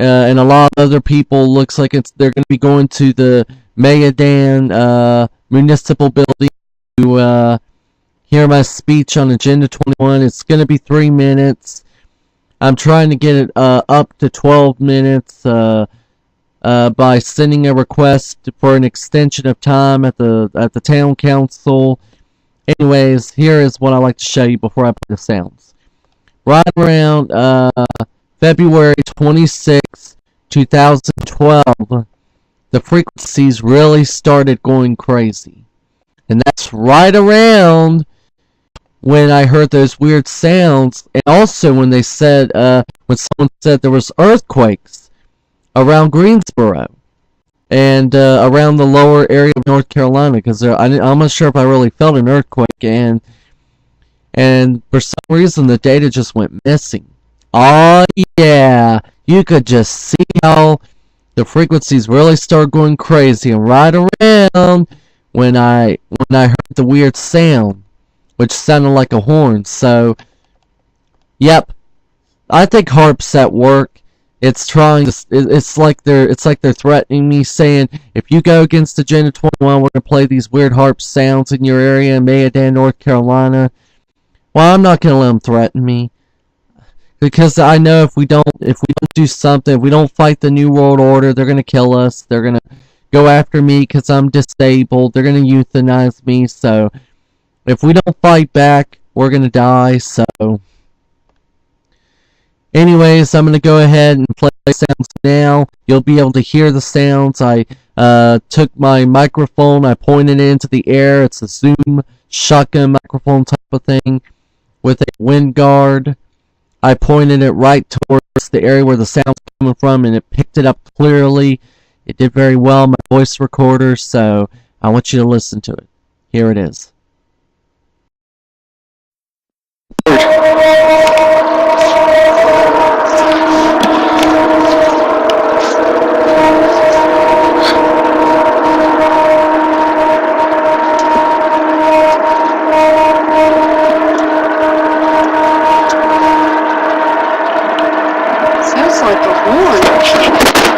and a lot of other people, looks like they're going to be going to the Mayodan Municipal Building to hear my speech on Agenda 21. It's going to be 3 minutes. I'm trying to get it up to 12 minutes by sending a request for an extension of time at the town council. Anyways, here is what I like to show you before I play the sounds. Right around February 26, 2012, the frequencies really started going crazy. And that's right around when I heard those weird sounds, and also when they said, when someone said there was earthquakes around Greensboro and around the lower area of North Carolina, because I'm not sure if I really felt an earthquake, and for some reason the data just went missing. Oh yeah, you could just see how the frequencies really started going crazy, and right around when I heard the weird sound, which sounded like a horn. So, yep, I think HAARP's at work. It's trying to. It's like they're threatening me, saying if you go against Agenda 21, we're gonna play these weird HAARP sounds in your area in Mayodan, North Carolina. Well, I'm not gonna let them threaten me, because I know if we don't do something, if we don't fight the New World Order, they're gonna kill us. They're gonna go after me because I'm disabled. They're gonna euthanize me. So if we don't fight back, we're gonna die. So, anyways, I'm gonna go ahead and play sounds now. You'll be able to hear the sounds. I took my microphone, I pointed it into the air. It's a Zoom shotgun microphone type of thing with a wind guard. I pointed it right towards the area where the sound's coming from, and it picked it up clearly. It did very well, my voice recorder, so I want you to listen to it. Here it is. Sounds like a horn.